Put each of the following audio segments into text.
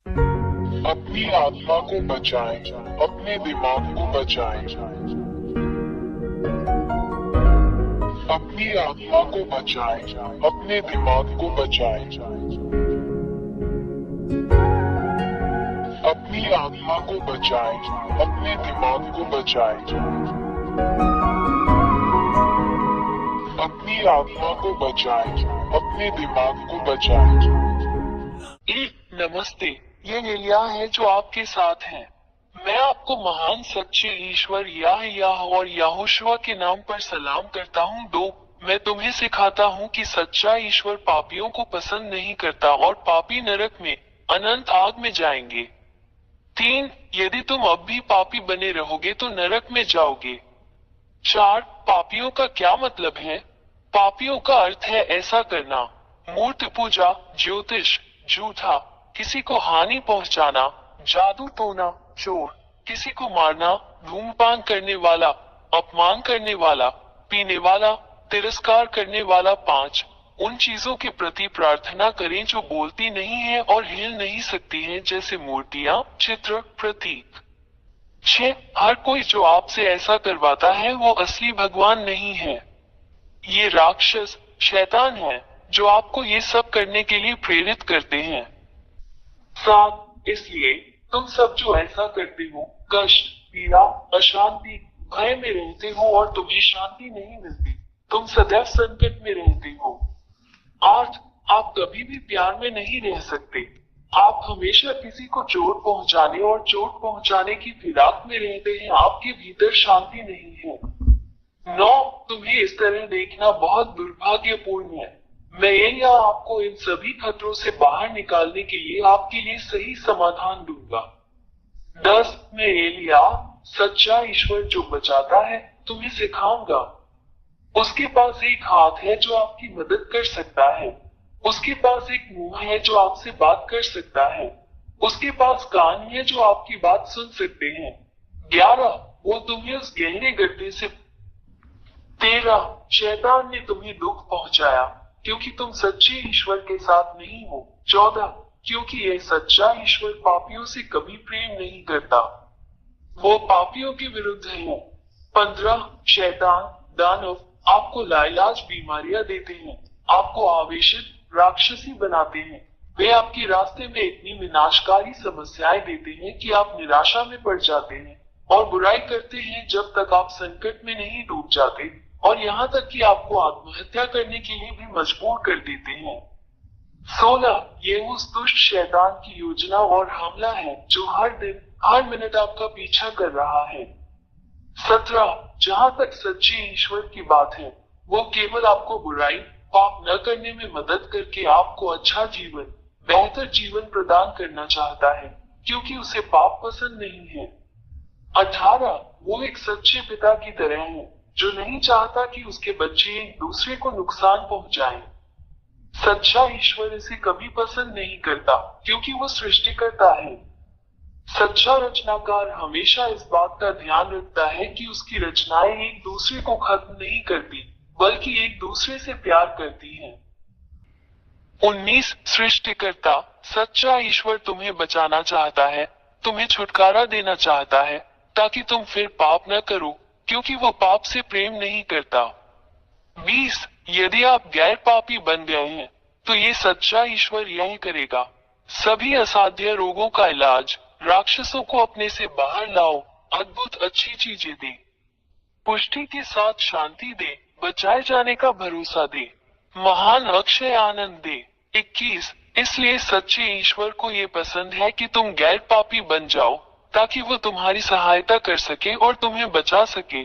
अपनी आत्मा को बचाएं, अपने दिमाग को बचाएं। अपनी आत्मा को बचाएं, अपने दिमाग को बचाएं। अपनी आत्मा को बचाएं, अपने दिमाग को बचाएं। अपनी आत्मा को बचाएं, अपने दिमाग को बचाएं। नमस्ते, ये एलिया है जो आपके साथ है। मैं आपको महान सच्चे ईश्वर याह और यहोशुआ के नाम पर सलाम करता हूँ। 2, मैं तुम्हें सिखाता हूँ कि सच्चा ईश्वर पापियों को पसंद नहीं करता और पापी नरक में अनंत आग में जाएंगे। 3, यदि तुम अब भी पापी बने रहोगे तो नरक में जाओगे। 4, पापियों का क्या मतलब है? पापियों का अर्थ है ऐसा करना: मूर्ति पूजा, ज्योतिष, झूठा, किसी को हानि पहुंचाना, जादू टोना, चोर, किसी को मारना, धूम्रपान करने वाला, अपमान करने वाला, पीने वाला, तिरस्कार करने वाला। 5, उन चीजों के प्रति प्रार्थना करें जो बोलती नहीं है और हिल नहीं सकती हैं, जैसे मूर्तियां, चित्र, प्रतीक। 6, हर कोई जो आपसे ऐसा करवाता है वो असली भगवान नहीं है। ये राक्षस, शैतान है जो आपको ये सब करने के लिए प्रेरित करते हैं। 7, इसलिए तुम सब जो ऐसा करते हो, कष्ट, पीड़ा, अशांति, भय में रहते हो और तुम्हें शांति नहीं मिलती। तुम सदैव संकट में रहते हो। 8, आप कभी भी प्यार में नहीं रह सकते। आप हमेशा किसी को चोट पहुंचाने और चोट पहुंचाने की फिराक में रहते हैं। आपके भीतर शांति नहीं है। 9, तुम्हें इस तरह देखना बहुत दुर्भाग्यपूर्ण है। मैं एलिया आपको इन सभी खतरों से बाहर निकालने के लिए आपके लिए सही समाधान दूंगा। 10, मैं एलिया, सच्चा ईश्वर जो बचाता है, तुम्हें सिखाऊंगा। उसके पास एक हाथ है जो आपकी मदद कर सकता है। उसके पास एक मुंह है जो आपसे बात कर सकता है। उसके पास कान है जो आपकी बात सुन सकते हैं। 11, वो तुम्हें उस गहरे गड्ढे से 13, शैतान ने तुम्हें दुख पहुंचाया क्योंकि तुम सच्चे ईश्वर के साथ नहीं हो। 14, क्योंकि यह सच्चा ईश्वर पापियों से कभी प्रेम नहीं करता, वो पापियों के विरुद्ध है। 15, शैतान, दानव आपको लाइलाज बीमारियां देते हैं, आपको आवेशित, राक्षसी बनाते हैं। वे आपके रास्ते में इतनी विनाशकारी समस्याएं देते हैं कि आप निराशा में पड़ जाते हैं और बुराई करते हैं जब तक आप संकट में नहीं डूब जाते, और यहाँ तक कि आपको आत्महत्या करने के लिए भी मजबूर कर देते हैं। 16, ये उस दुष्ट शैतान की योजना और हमला है जो हर दिन, हर मिनट आपका पीछा कर रहा है। 17, जहाँ तक सच्चे ईश्वर की बात है, वो केवल आपको बुराई, पाप न करने में मदद करके आपको अच्छा जीवन, बेहतर जीवन प्रदान करना चाहता है, क्योंकि उसे पाप पसंद नहीं है। 18, वो एक सच्चे पिता की तरह है जो नहीं चाहता कि उसके बच्चे एक दूसरे को नुकसान पहुंचाएं। सच्चा ईश्वर इसे कभी पसंद नहीं करता क्योंकि वो सृष्टिकर्ता है। सच्चा रचनाकार हमेशा इस बात का ध्यान रखता है कि उसकी रचनाएं एक दूसरे को खत्म नहीं करती, बल्कि एक दूसरे से प्यार करती हैं। 19, सृष्टिकर्ता, सच्चा ईश्वर तुम्हें बचाना चाहता है, तुम्हें छुटकारा देना चाहता है ताकि तुम फिर पाप न करो, क्योंकि वो पाप से प्रेम नहीं करता। 20, यदि आप गैर पापी बन गए हैं तो ये सच्चा ईश्वर यही करेगा: सभी असाध्य रोगों का इलाज, राक्षसों को अपने से बाहर लाओ, अद्भुत अच्छी चीजें दे, पुष्टि के साथ शांति दे, बचाए जाने का भरोसा दे, महान अक्षय आनंद दे। 21, इसलिए सच्चे ईश्वर को ये पसंद है कि तुम गैर पापी बन जाओ ताकि वो तुम्हारी सहायता कर सके और तुम्हें बचा सके।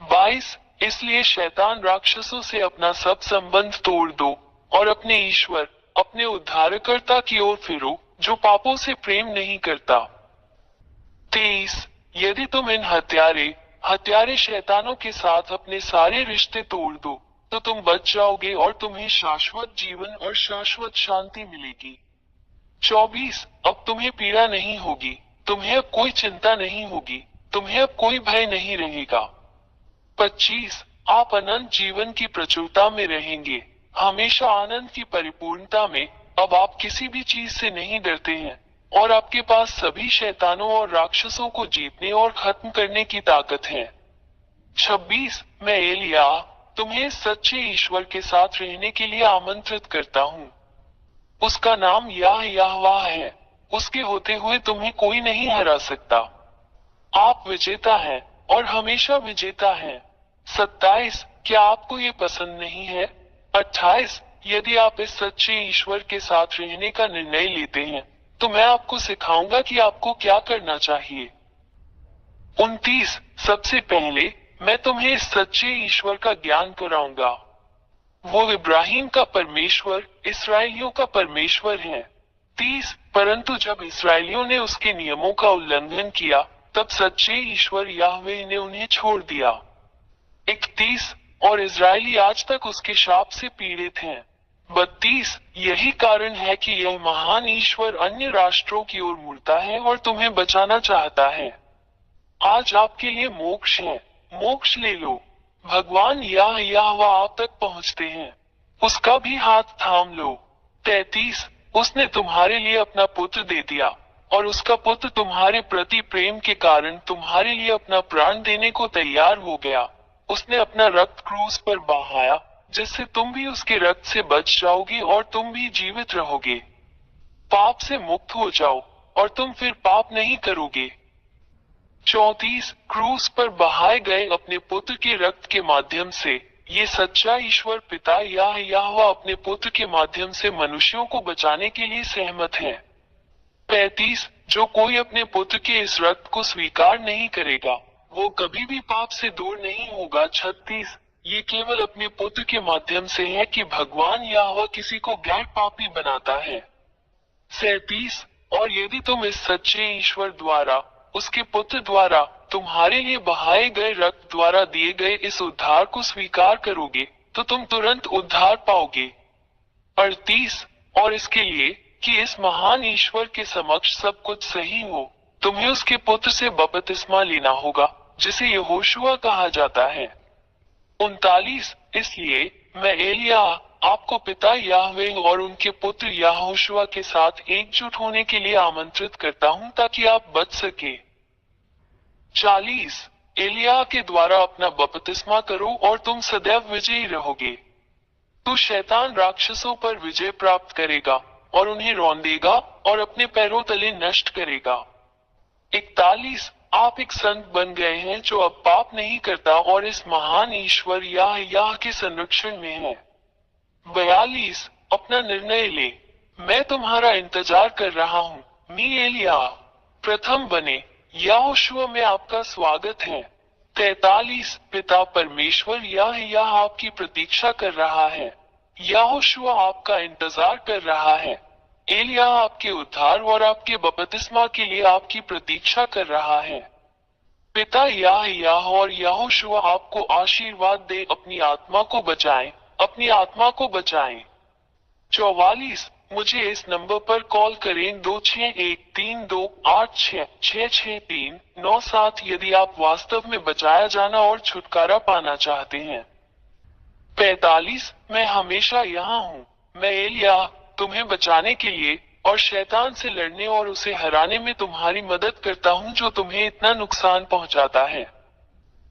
22, इसलिए शैतान राक्षसों से अपना सब संबंध तोड़ दो और अपने ईश्वर, अपने उद्धारकर्ता की ओर फिरो जो पापों से प्रेम नहीं करता। 23, यदि तुम इन हत्यारे शैतानों के साथ अपने सारे रिश्ते तोड़ दो तो तुम बच जाओगे और तुम्हें शाश्वत जीवन और शाश्वत शांति मिलेगी। 24, अब तुम्हें पीड़ा नहीं होगी, तुम्हें अब कोई चिंता नहीं होगी, तुम्हें अब कोई भय नहीं रहेगा। 25, आप अनंत जीवन की प्रचुरता में रहेंगे, हमेशा आनंद की परिपूर्णता में। अब आप किसी भी चीज से नहीं डरते हैं, और आपके पास सभी शैतानों और राक्षसों को जीतने और खत्म करने की ताकत है। 26 मैं एलिया तुम्हें सच्चे ईश्वर के साथ रहने के लिए आमंत्रित करता हूँ। उसका नाम यहोवा है। उसके होते हुए तुम्हें कोई नहीं हरा सकता। आप विजेता हैं और हमेशा विजेता हैं। 27 क्या आपको ये पसंद नहीं है? 28 यदि आप इस सच्चे ईश्वर के साथ रहने का निर्णय लेते हैं तो मैं आपको सिखाऊंगा कि आपको क्या करना चाहिए। 29 सबसे पहले मैं तुम्हें इस सच्चे ईश्वर का ज्ञान कराऊंगा। वो इब्राहिम का परमेश्वर, इसराइलियों का परमेश्वर है। 30 परंतु जब इसराइलियों ने उसके नियमों का उल्लंघन किया तब सच्चे ईश्वर याहवे ने उन्हें छोड़ दिया। 31 और इजरायली आज तक उसके शाप से पीड़ित हैं। 32 यही कारण है कि यह महान ईश्वर अन्य राष्ट्रों की ओर मुड़ता है और तुम्हें बचाना चाहता है। आज आपके लिए मोक्ष है, मोक्ष ले लो। भगवान यहोवा आप तक पहुंचते हैं, उसका भी हाथ थाम लो। 33 उसने तुम्हारे लिए अपना पुत्र दे दिया और उसका पुत्र तुम्हारे प्रति प्रेम के कारण तुम्हारे लिए अपना प्राण देने को तैयार हो गया। उसने अपना रक्त क्रूस पर बहाया जिससे तुम भी उसके रक्त से बच जाओगे और तुम भी जीवित रहोगे। पाप से मुक्त हो जाओ और तुम फिर पाप नहीं करोगे। 34 क्रूस पर बहाए गए अपने पुत्र के रक्त के माध्यम से ये सच्चा ईश्वर पिता यहोवा अपने पुत्र के माध्यम से मनुष्यों को बचाने के लिए सहमत है। 35 जो कोई अपने पुत्र के इस रक्त को स्वीकार नहीं करेगा वो कभी भी पाप से दूर नहीं होगा। 36 ये केवल अपने पुत्र के माध्यम से है कि भगवान यहोवा किसी को गैर पापी बनाता है। 37 और यदि तुम इस सच्चे ईश्वर द्वारा उसके पुत्र द्वारा तुम्हारे लिए बहाए गए रक्त द्वारा दिए गए इस उद्धार को स्वीकार करोगे तो तुम तुरंत उद्धार पाओगे। 38 और इसके लिए कि इस महान ईश्वर के समक्ष सब कुछ सही हो तुम्हें उसके पुत्र से बपतिस्मा लेना होगा जिसे यहोशुआ कहा जाता है। 39 इसलिए मैं एलिया आपको पिता याहवे और उनके पुत्र यहोशुआ के साथ एकजुट होने के लिए आमंत्रित करता हूं ताकि आप बच सके। 40 एलिया के द्वारा अपना बपतिस्मा करो और तुम सदैव विजयी रहोगे। तू शैतान राक्षसों पर विजय प्राप्त करेगा और उन्हें रौंदेगा और अपने पैरों तले नष्ट करेगा। 41 आप एक संत बन गए हैं जो अब पाप नहीं करता और इस महान ईश्वर याह के संरक्षण में है। 42 अपना निर्णय ले, मैं तुम्हारा इंतजार कर रहा हूँ। मी एलिया प्रथम बने यहोशुआ में आपका स्वागत है। 43 पिता परमेश्वर याह आपकी प्रतीक्षा कर रहा है। यहोशुआ आपका इंतजार कर रहा है। एलिया आपके उद्धार और आपके बपतिस्मा के लिए आपकी प्रतीक्षा कर रहा है। पिता याह और यहोशुआ आपको आशीर्वाद दे अपनी आत्मा को बचाएं, अपनी आत्मा को बचाएं। 44 मुझे इस नंबर पर कॉल करें 261328666397 यदि आप वास्तव में बचाया जाना और छुटकारा पाना चाहते हैं। 45 मैं हमेशा यहाँ हूँ। मैं एलिया तुम्हें बचाने के लिए और शैतान से लड़ने और उसे हराने में तुम्हारी मदद करता हूँ जो तुम्हें इतना नुकसान पहुँचाता है।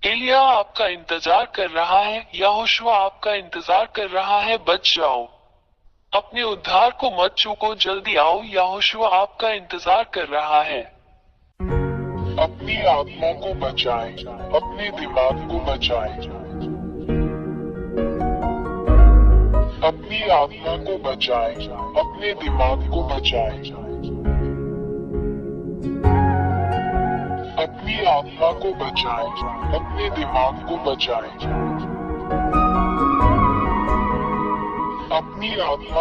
एलिया आपका इंतजार कर रहा है, यहोशुआ आपका इंतजार कर रहा है, बच जाओ। अपने उद्धार को मत चूको, जल्दी आओ, यहोशुआ आपका इंतजार कर रहा है। अपनी आत्मा को बचाएं, अपने दिमाग को बचाएं। अपनी आत्मा को बचाएं, अपने दिमाग को बचाएं। अपनी आत्मा को बचाएं, अपने दिमाग को बचाएं। अपनी आत्मा